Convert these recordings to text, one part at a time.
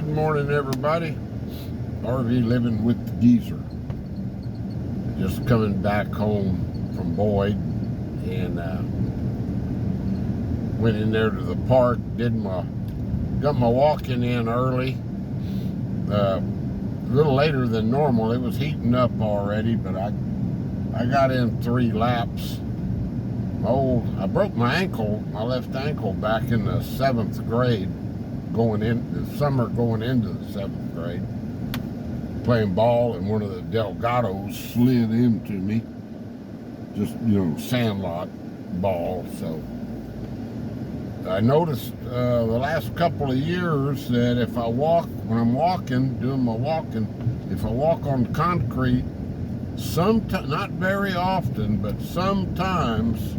Good morning, everybody. RV living with the geezer. Just coming back home from Boyd and went in there to the park. Got my walking in early. A little later than normal. It was heating up already, but I got in 3 laps. I broke my ankle, my left ankle, back in the 7th grade. Going into the 7th grade, playing ball, and one of the Delgados slid into me. Just, sandlot ball. So I noticed the last couple of years that if I walk, when I'm walking, doing my walking, if I walk on concrete, not very often, but sometimes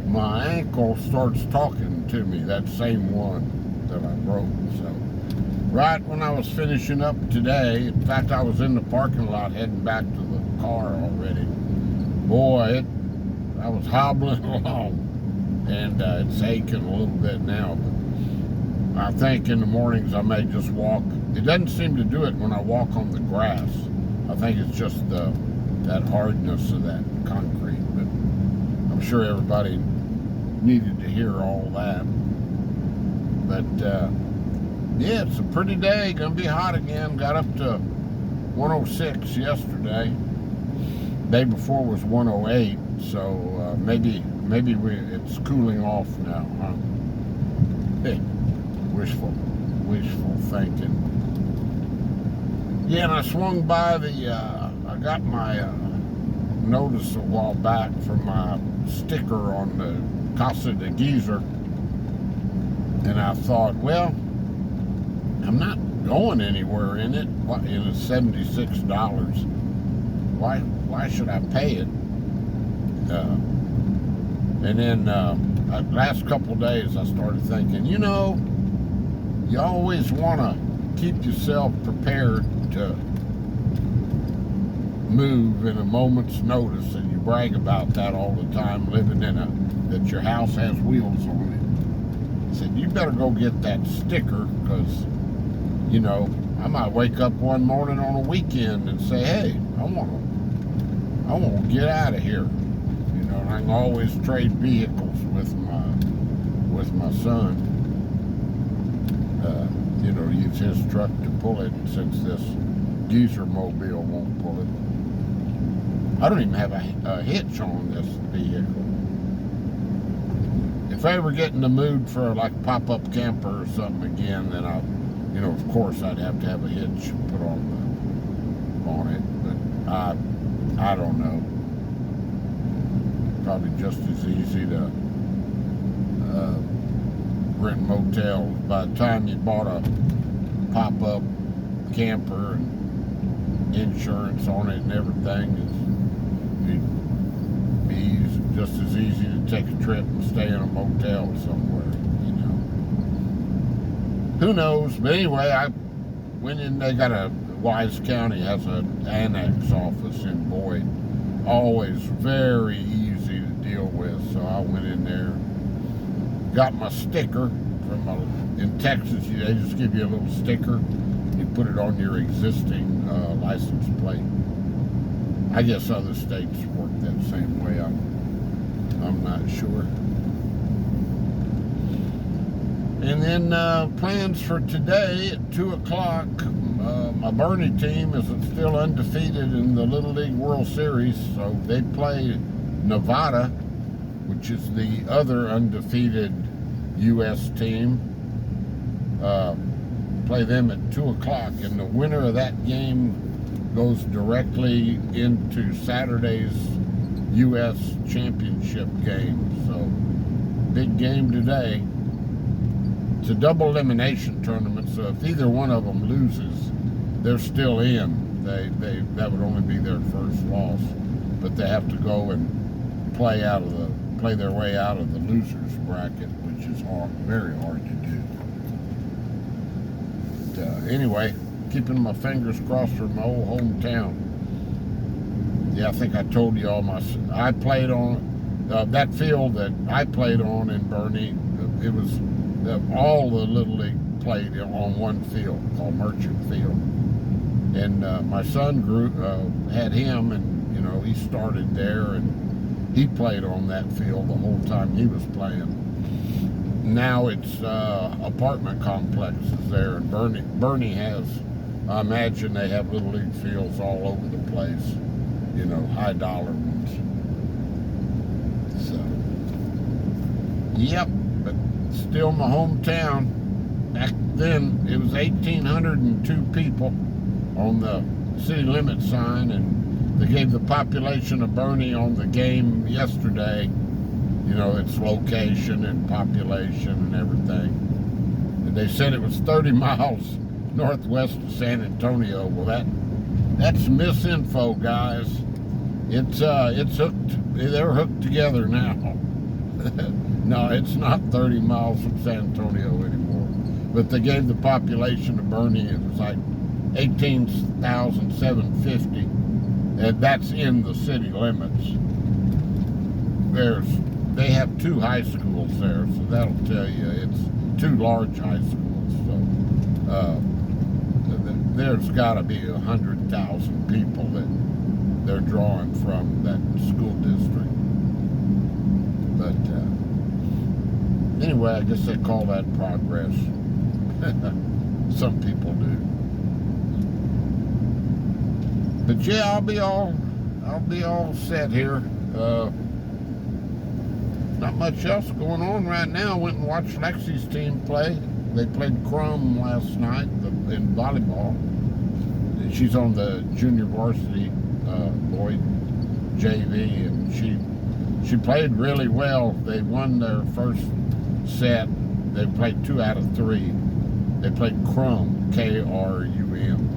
my ankle starts talking to me, that same one that I broke. So right when I was finishing up today, in fact I was in the parking lot heading back to the car already. Boy, I was hobbling along, and it's aching a little bit now, but I think in the mornings I may just walk. It doesn't seem to do it when I walk on the grass. I think it's just that hardness of that concrete, but I'm sure everybody needed to hear all that. But yeah, it's a pretty day. Gonna be hot again. Got up to 106 yesterday. Day before was 108. So maybe it's cooling off now, huh? Hey, wishful thinking. Yeah, and I swung by I got my notice a while back for my sticker on the Casa de Geezer. And I thought, well, I'm not going anywhere in it. And it's $76. Why should I pay it? And then last couple of days I started thinking, you always want to keep yourself prepared to move in a moment's notice, and you brag about that all the time, living that your house has wheels on it. I said, you better go get that sticker, because I might wake up one morning on a weekend and say, hey, I want to get out of here. And I can always trade vehicles with my son. Use his truck to pull it, since this geezer mobile won't pull it. I don't even have a hitch on this vehicle. If I ever get in the mood for like pop-up camper or something again, then of course I'd have to have a hitch put on it. But I don't know. Probably just as easy to rent motels. By the time you bought a pop-up camper and insurance on it and everything, it'd be just as easy to take a trip and stay in a motel somewhere. Who knows? But anyway, I went in. They got Wise County has an annex office in Boyd. Always very easy to deal with. So I went in there, got my sticker in Texas. They just give you a little sticker. You put it on your existing license plate. I guess other states work that same way. I'm not sure. And then plans for today at 2 o'clock. My Bernie team is still undefeated in the Little League World Series, so they play Nevada, which is the other undefeated U.S. team. Play them at 2 o'clock, and the winner of that game goes directly into Saturday's U.S. championship game. So, big game today. It's a double elimination tournament, so if either one of them loses, they're still in. That would only be their first loss, but they have to go and play their way out of the losers bracket, which is very hard to do. But, anyway, keeping my fingers crossed for my old hometown. Yeah, I think I told you all I played on that field that I played on in Bernie. It was all the Little League played on one field called Merchant Field. And my son had him, and, you know, he started there, and he played on that field the whole time he was playing. Now it's apartment complexes there, and Bernie has, I imagine they have Little League fields all over the place, you know, high dollar ones. So, yep, but still my hometown. Back then, it was 1,802 people on the city limit sign, and they gave the population of Bernie on the game yesterday, you know, its location and population and everything. And they said it was 30 miles northwest of San Antonio. Well, that's misinfo, guys. It's hooked. They're hooked together now. No, it's not 30 miles from San Antonio anymore. But they gave the population of Bernie, it was like 18,750. And that's in the city limits. They have 2 high schools there, so that'll tell you it's 2 large high schools. So there's got to be 100,000 people that they're drawing from that school district. But anyway, I guess they call that progress. Some people do. But yeah, I'll be all set here. Not much else going on right now. Went and watched Lexi's team play. They played Crum last night in volleyball. She's on the junior varsity boy JV, and she played really well. They won their first set. They played 2 out of 3. They played Crum, K-R-U-M,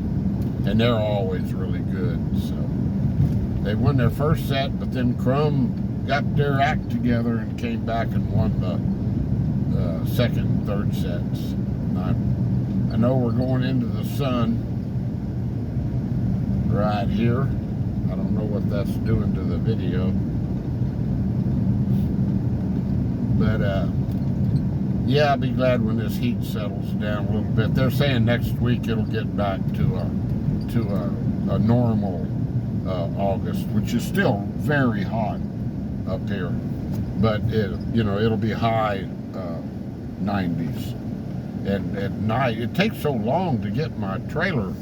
and they're always really good. So they won their first set, but then Crum got their act together and came back and won the second and third sets. And I know we're going into the sun right here. I don't know what that's doing to the video. But yeah, I'll be glad when this heat settles down a little bit. They're saying next week it'll get back to a normal August, which is still very hot up here, but it'll be high 90s. And at night, it takes so long to get my trailer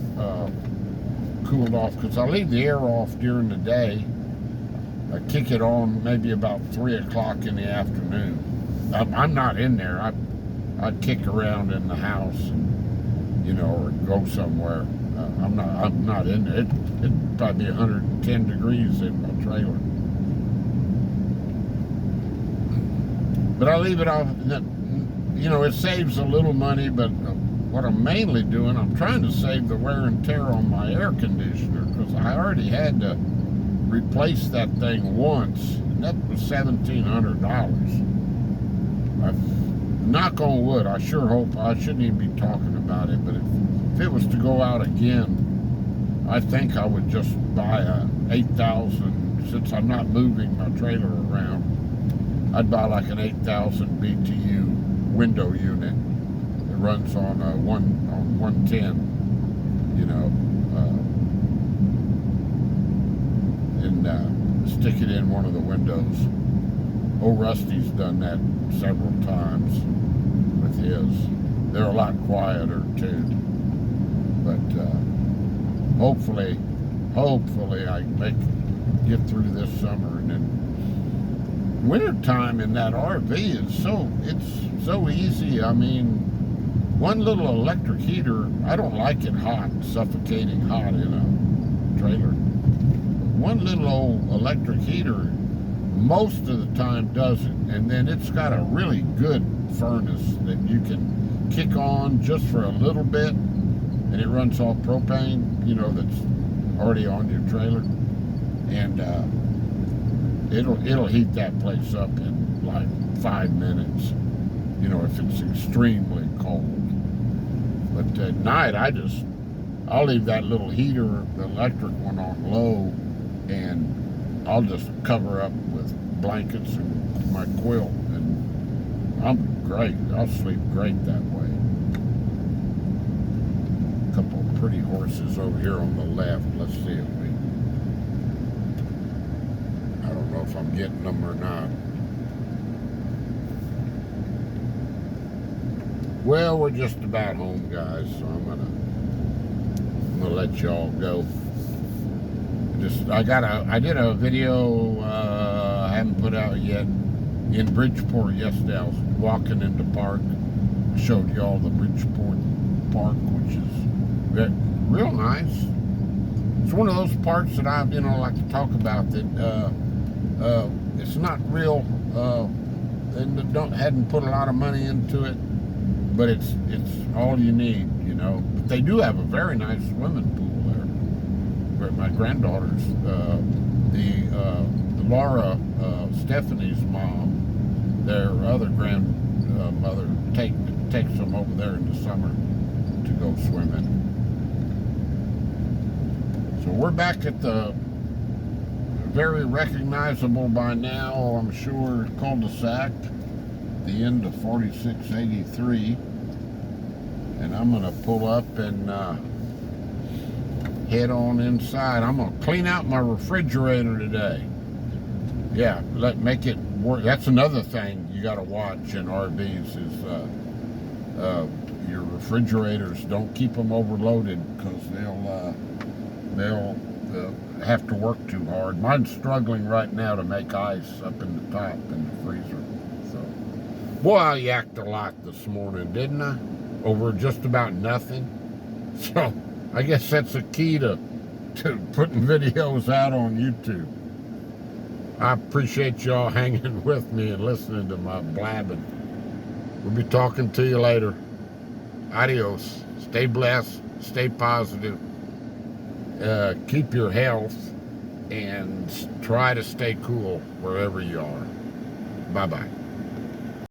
cooled off, because I leave the air off during the day. I kick it on maybe about 3 o'clock in the afternoon. I'm not in there. I'd kick around in the house, and, or go somewhere. I'm not in there. It'd probably be 110 degrees in my trailer. But I leave it off. It saves a little money, but what I'm mainly doing, I'm trying to save the wear and tear on my air conditioner, because I already had to replace that thing once, and that was $1,700. Knock on wood, I sure hope, I shouldn't even be talking about it, but if it was to go out again, I think I would just buy a 8,000, since I'm not moving my trailer around, I'd buy like an 8,000 BTU window unit. It runs on 110, and stick it in one of the windows. Old Rusty's done that several times with his. They're a lot quieter too. But hopefully I get through this summer, and then wintertime in that RV is so easy. I mean, one little electric heater, I don't like it hot, suffocating hot in a trailer. One little old electric heater most of the time does it, and then it's got a really good furnace that you can kick on just for a little bit, and it runs off propane, that's already on your trailer, and it'll heat that place up in like 5 minutes, if it's extremely cold. But at night, I'll leave that little heater, the electric one, on low, and I'll just cover up with blankets and my quilt, and I'm great. I'll sleep great that way. pretty horses over here on the left. Let's see if we... I don't know if I'm getting them or not. Well, we're just about home, guys, so I'm gonna let y'all go. I did a video I haven't put out yet in Bridgeport yesterday. I was walking in the park. I showed y'all the Bridgeport Park, which is real nice. It's one of those parks that I like to talk about that it's not real and hadn't put a lot of money into it, but it's all you need, But they do have a very nice swimming pool there. Where my granddaughters, Laura, Stephanie's mom, their other grandmother takes them over there in the summer to go swimming. So we're back at the very recognizable by now, I'm sure, cul-de-sac, the end of 4683, and I'm gonna pull up and head on inside. I'm gonna clean out my refrigerator today. Yeah, make it work. That's another thing you got to watch in RVs is your refrigerators. Don't keep them overloaded because they'll have to work too hard. Mine's struggling right now to make ice up in the top in the freezer. So, boy, I yacked a lot this morning, didn't I? Over just about nothing. So, I guess that's the key to putting videos out on YouTube. I appreciate y'all hanging with me and listening to my blabbing. We'll be talking to you later. Adios. Stay blessed. Stay positive. Keep your health and try to stay cool wherever you are. Bye-bye.